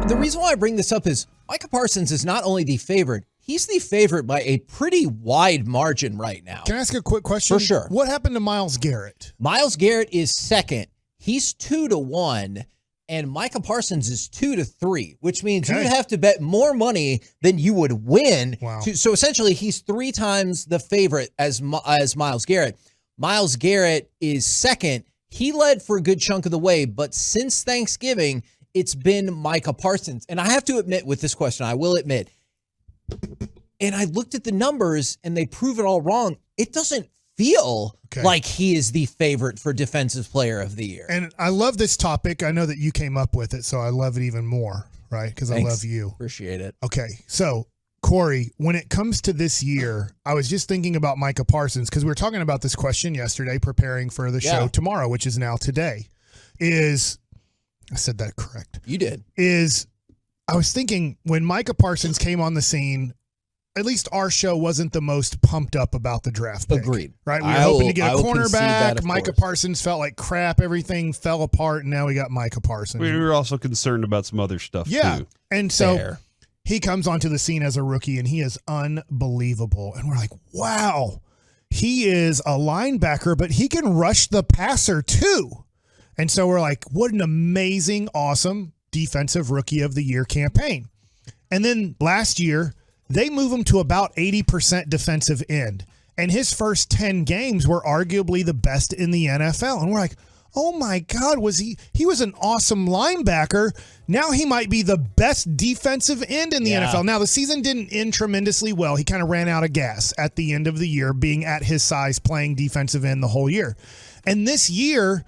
The reason why I bring this up is Micah Parsons is not only the favorite, he's the favorite by a pretty wide margin right now. Can I ask a quick question? For sure. What happened to Myles Garrett? Myles Garrett is second. He's 2-1, and Micah Parsons is 2-3, which means you would have to bet more money than you would win. Wow. So essentially, he's 3 times the favorite as Myles Garrett. Myles Garrett is second. He led for a good chunk of the way, but since Thanksgiving, it's been Micah Parsons. And I have to admit with this question, I will admit, and I looked at the numbers and they prove it all wrong. It doesn't feel like he is the favorite for Defensive Player of the Year. And I love this topic. I know that you came up with it, so I love it even more, right? Because I love you. Appreciate it. Okay, so Corey, when it comes to this year, I was just thinking about Micah Parsons because we were talking about this question yesterday, preparing for the show tomorrow, which is now today. I said that correct. You did. I was thinking when Micah Parsons came on the scene, at least our show wasn't the most pumped up about the draft pick. Agreed. Right? We were hoping to get a cornerback. Micah Parsons felt like crap. Everything fell apart, and now we got Micah Parsons. We were also concerned about some other stuff, too. And so he comes onto the scene as a rookie, and he is unbelievable. And we're like, wow, he is a linebacker, but he can rush the passer, too. And so we're like, what an amazing, awesome Defensive Rookie of the Year campaign. And then last year, they move him to about 80% defensive end. And his first 10 games were arguably the best in the NFL. And we're like, oh my God, he was an awesome linebacker. Now he might be the best defensive end in the NFL. Now, the season didn't end tremendously well. He kind of ran out of gas at the end of the year, being at his size, playing defensive end the whole year. And this year,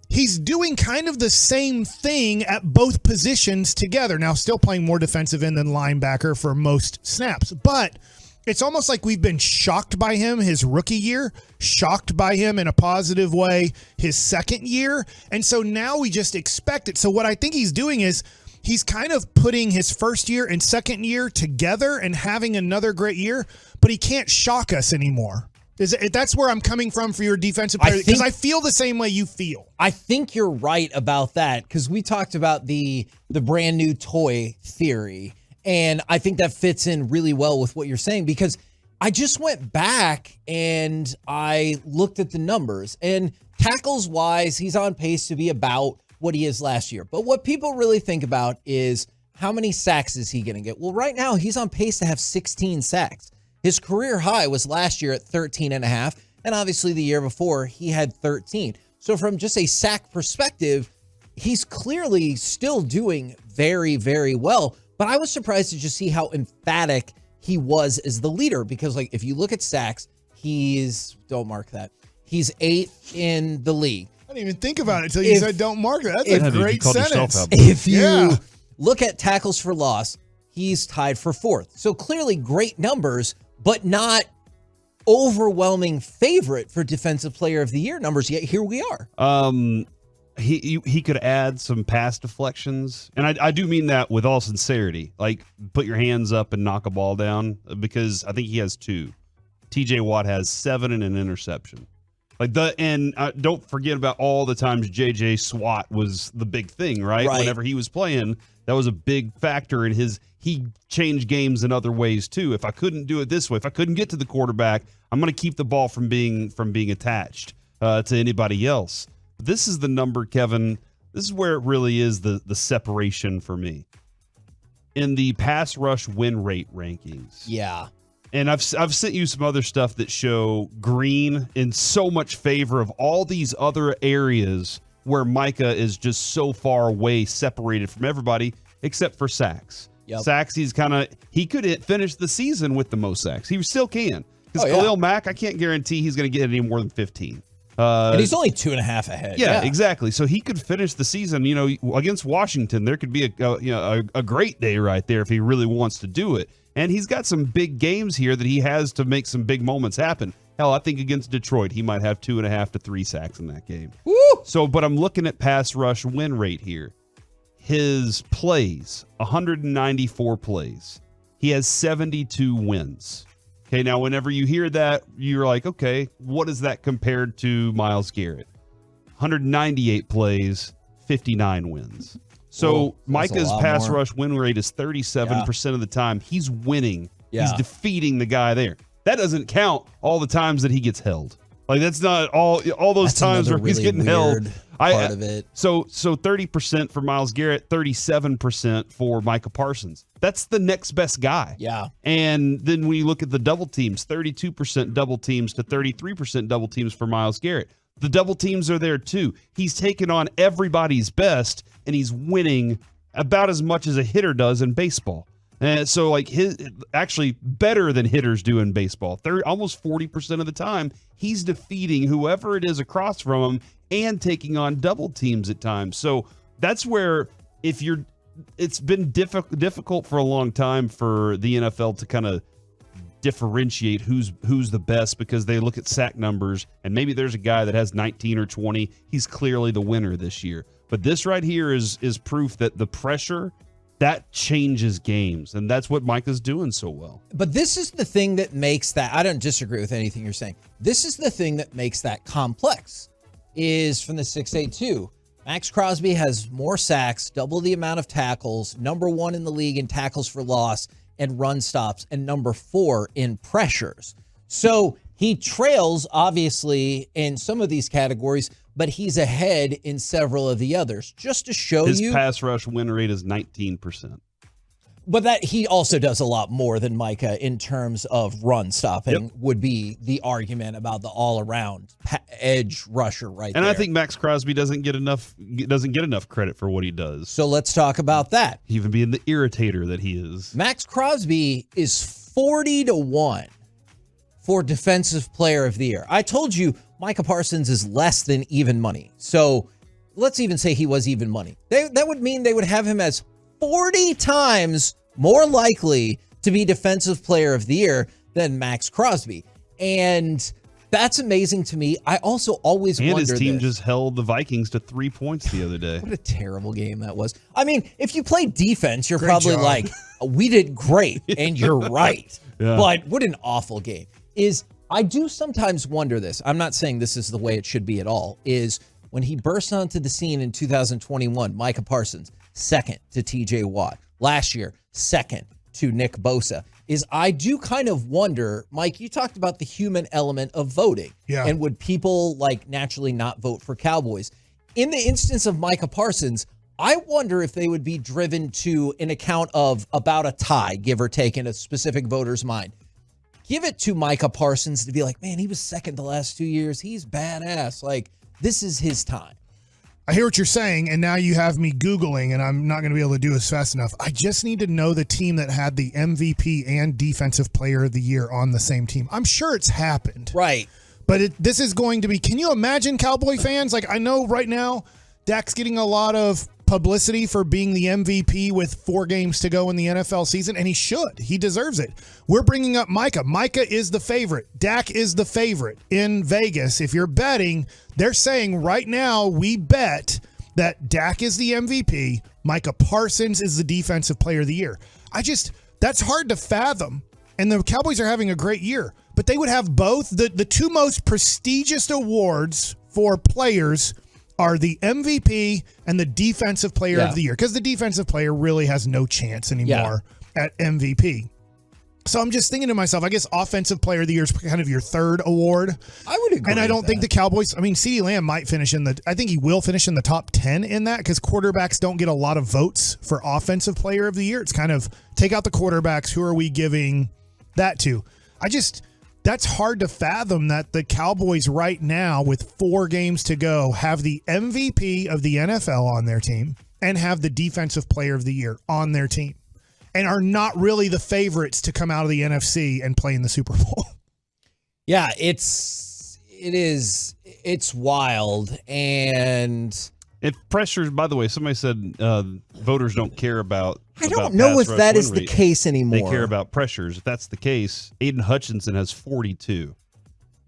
he's doing kind of the same thing at both positions together. Now, still playing more defensive end than linebacker for most snaps. But it's almost like we've been shocked by him his rookie year, shocked by him in a positive way his second year. And so now we just expect it. So what I think he's doing is he's kind of putting his first year and second year together and having another great year, but he can't shock us anymore. That's where I'm coming from for your defensive player, because I feel the same way you feel. I think you're right about that, because we talked about the brand new toy theory, and I think that fits in really well with what you're saying, because I just went back and I looked at the numbers, and tackles-wise, he's on pace to be about what he is last year. But what people really think about is how many sacks is he going to get? Well, right now, he's on pace to have 16 sacks. His career high was last year at 13.5, and obviously the year before he had 13. So from just a sack perspective, he's clearly still doing very, very well. But I was surprised to just see how emphatic he was as the leader, because like if you look at sacks, don't mark that, he's 8th in the league. I didn't even think about it until you said don't mark that. That's a great sentence. If you look at tackles for loss, he's tied for 4th. So clearly great numbers, but not overwhelming favorite for Defensive Player of the Year numbers, yet here we are. He could add some pass deflections, and I do mean that with all sincerity. Like, put your hands up and knock a ball down, because I think he has 2. TJ Watt has 7 and an interception. Don't forget about all the times JJ Swat was the big thing, right? Whenever he was playing, that was a big factor in he changed games in other ways too. If I couldn't do it this way, if I couldn't get to the quarterback, I'm going to keep the ball from being attached to anybody else. This is the number, Kevin. This is where it really is the separation for me. In the pass rush win rate rankings. Yeah. And I've sent you some other stuff that show Green in so much favor of all these other areas where Micah is just so far away, separated from everybody, except for sacks. Yep. Sacks, he could finish the season with the most sacks. He still can. Because Khalil Mack, I can't guarantee he's going to get any more than 15. And he's only 2.5 ahead. Yeah, exactly. So he could finish the season, against Washington. There could be a great day right there if he really wants to do it. And he's got some big games here that he has to make some big moments happen. Hell, I think against Detroit, he might have 2.5 to 3 sacks in that game. Woo! So, but I'm looking at pass rush win rate here. His plays, 194 plays. He has 72 wins. Okay, now whenever you hear that, you're like, okay, what is that compared to Myles Garrett? 198 plays, 59 wins. So Whoa, that's a Micah's lot pass more. rush win rate is 37% of the time. He's winning. Yeah. He's defeating the guy there. That doesn't count all the times that he gets held. Like that's not all those That's times where another he's really getting held. weird part of it. So 30% for Myles Garrett, 37% for Micah Parsons. That's the next best guy. Yeah. And then when you look at the double teams, 32% double teams to 33% double teams for Myles Garrett. The double teams are there too. He's taking on everybody's best, and he's winning about as much as a hitter does in baseball. And so, like, his actually better than hitters do in baseball. Almost 40% of the time, he's defeating whoever it is across from him and taking on double teams at times. So that's where it's been difficult for a long time for the NFL to kind of differentiate who's the best, because they look at sack numbers and maybe there's a guy that has 19 or 20. He's clearly the winner this year. But this right here is proof that the pressure, that changes games, and that's what Micah's doing so well. But this is the thing that makes that, I don't disagree with anything you're saying. This is the thing that makes that complex, is from the 682. Max Crosby has more sacks, double the amount of tackles, number 1 in the league in tackles for loss and run stops, and number 4 in pressures. So he trails, obviously, in some of these categories, but he's ahead in several of the others. Just to show His you, pass rush win rate is 19%. but that he also does a lot more than Micah in terms of run stopping. Would be the argument about the all-around edge rusher right there. And I think Max Crosby doesn't get enough credit for what he does. So let's talk about that. Even being the irritator that he is. Max Crosby is 40-1 for Defensive Player of the Year. I told you Micah Parsons is less than even money. So let's even say he was even money. That would mean they would have him as 40 times more likely to be Defensive Player of the Year than Max Crosby. And that's amazing to me. I also always wonder And his team this. just held the Vikings to 3 points the other day. What a terrible game that was. I mean, if you play defense, you're Great probably job. like, we did great, and you're right. Yeah. But what an awful game. I do sometimes wonder this. I'm not saying this is the way it should be at all, is when he burst onto the scene in 2021, Micah Parsons, second to TJ Watt. Last year, second to Nick Bosa. I do kind of wonder, Mike, you talked about the human element of voting. Yeah. And would people like naturally not vote for Cowboys? In the instance of Micah Parsons, I wonder if they would be driven to an account of about a tie, give or take, in a specific voter's mind. Give it to Micah Parsons to be like, man, he was second the last 2 years. He's badass. Like, this is his time. I hear what you're saying, and now you have me Googling, and I'm not going to be able to do this fast enough. I just need to know the team that had the MVP and Defensive Player of the Year on the same team. I'm sure it's happened. Right. But this is going to be, can you imagine Cowboy fans? Like, I know right now Dak's getting a lot of publicity for being the MVP with 4 games to go in the NFL season, and he should. He deserves it. We're bringing up Micah. Micah is the favorite. Dak is the favorite in Vegas. If you're betting, they're saying right now we bet that Dak is the MVP, Micah Parsons is the Defensive Player of the Year. That's hard to fathom. And the Cowboys are having a great year, but they would have both. The 2 most prestigious awards for players are the MVP and the Defensive Player of the Year, because the Defensive Player really has no chance anymore at MVP. So I'm just thinking to myself, I guess Offensive Player of the Year is kind of your 3rd award. I would agree. And I don't with think the that. Cowboys, CeeDee Lamb might finish I think he will finish in the top 10 in that, because quarterbacks don't get a lot of votes for Offensive Player of the Year. It's kind of take out the quarterbacks. Who are we giving that to? That's hard to fathom that the Cowboys right now, with 4 games to go, have the MVP of the NFL on their team and have the Defensive Player of the Year on their team, and are not really the favorites to come out of the NFC and play in the Super Bowl. Yeah, it's wild. And If pressures, by the way, somebody said voters don't care about. I don't know if that is the case They anymore. care about pressures. If that's the case, Aiden Hutchinson has 42,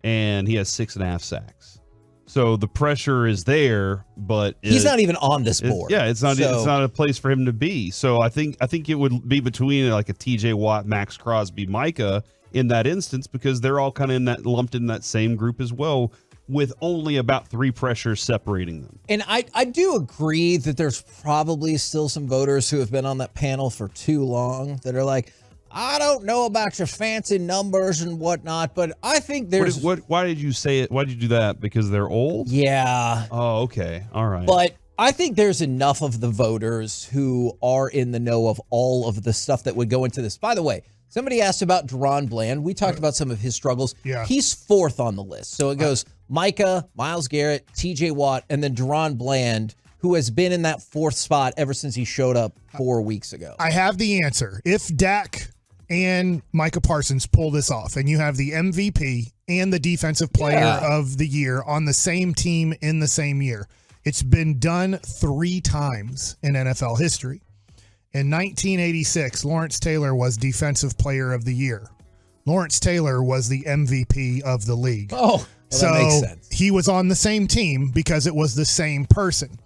and he has 6.5 sacks. So the pressure is there, but He's not even on this board. It's not a place for him to be. So I think it would be between like a TJ Watt, Max Crosby, Micah in that instance, because they're all kind of lumped in that same group as well. with only about 3 pressures separating them. And I do agree that there's probably still some voters who have been on that panel for too long that are like, I don't know about your fancy numbers and whatnot, but I think there's... Why did you say it? Why did you do that? Because they're old? Yeah. Oh, okay. All right. But I think there's enough of the voters who are in the know of all of the stuff that would go into this. By the way, somebody asked about Deron Bland. We talked about some of his struggles. Yeah. He's 4th on the list. So it goes Micah, Myles Garrett, TJ Watt, and then Deron Bland, who has been in that 4th spot ever since he showed up 4 weeks ago. I have the answer. If Dak and Micah Parsons pull this off, and you have the MVP and the defensive player of the year on the same team in the same year, it's been done 3 times in NFL history. In 1986, Lawrence Taylor was defensive player of the year. Lawrence Taylor was the MVP of the league. Oh, well, so that makes sense. He was on the same team because it was the same person.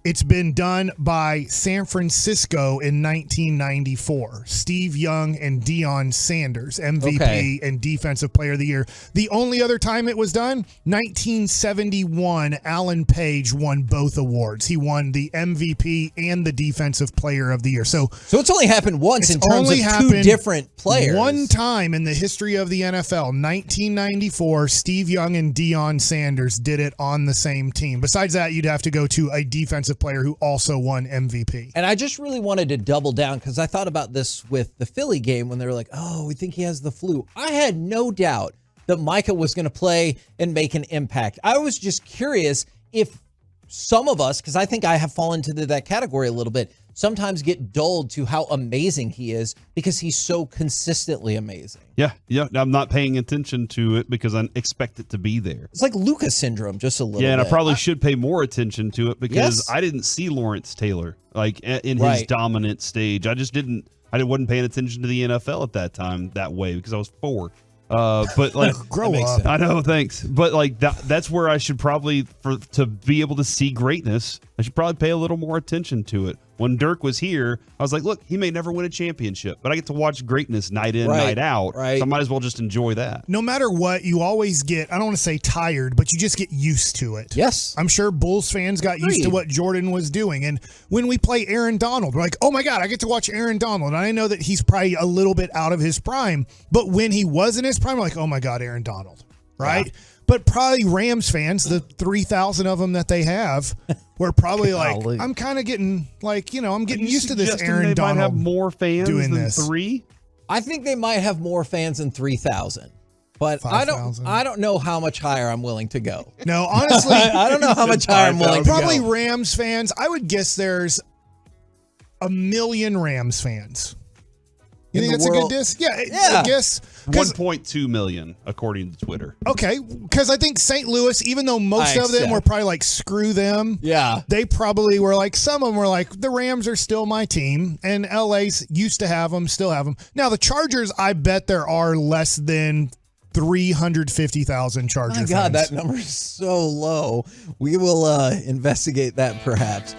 It's been done by San Francisco in 1994. Steve Young and Deion Sanders, MVP and Defensive Player of the Year. The only other time it was done, 1971, Alan Page won both awards. He won the MVP and the Defensive Player of the Year. So it's only happened once in terms of 2 different players. One time in the history of the NFL, 1994, Steve Young and Deion Sanders did it on the same team. Besides that, you'd have to go to a defensive player who also won MVP. And I just really wanted to double down because I thought about this with the Philly game when they were like, oh, we think he has the flu. I had no doubt that Micah was going to play and make an impact. I was just curious if some of us, because I think I have fallen into that category a little bit, sometimes get dulled to how amazing he is because he's so consistently amazing. Yeah. I'm not paying attention to it because I expect it to be there. It's like Lucas syndrome, just a little bit. Yeah, and I probably should pay more attention to it because I didn't see Lawrence Taylor like in his dominant stage. I wasn't paying attention to the NFL at that time that way because I was 4. But like, grow up. I know, thanks. But like that's where I should probably, to be able to see greatness, I should probably pay a little more attention to it. When Dirk was here, I was like, look, he may never win a championship, but I get to watch greatness night in, night out. So I might as well just enjoy that. No matter what, you always get, I don't want to say tired, but you just get used to it. Yes. I'm sure Bulls fans got used to what Jordan was doing. And when we play Aaron Donald, we're like, oh my God, I get to watch Aaron Donald. And I know that he's probably a little bit out of his prime, but when he was in his prime, we're like, oh my God, Aaron Donald. Right? Yeah. But probably Rams fans, the 3,000 of them that they have, were probably like, I'm kind of getting I'm getting used to this Aaron Donald. Might have more fans doing than this. 3? I think they might have more fans than 3,000. But 5, I don't know how much higher I'm willing to go. No, honestly, I don't know how much higher I'm willing to go. Probably Rams fans. I would guess there's 1 million Rams fans. You think that's a good diss? Yeah. I guess. 1.2 million, according to Twitter. Okay, because I think St. Louis, even though most of them were probably like, screw them. Yeah. They probably were like, some of them were like, the Rams are still my team. And LA's used to have them, still have them. Now, the Chargers, I bet there are less than 350,000 Charger fans. My God, that number is so low. We will investigate that perhaps.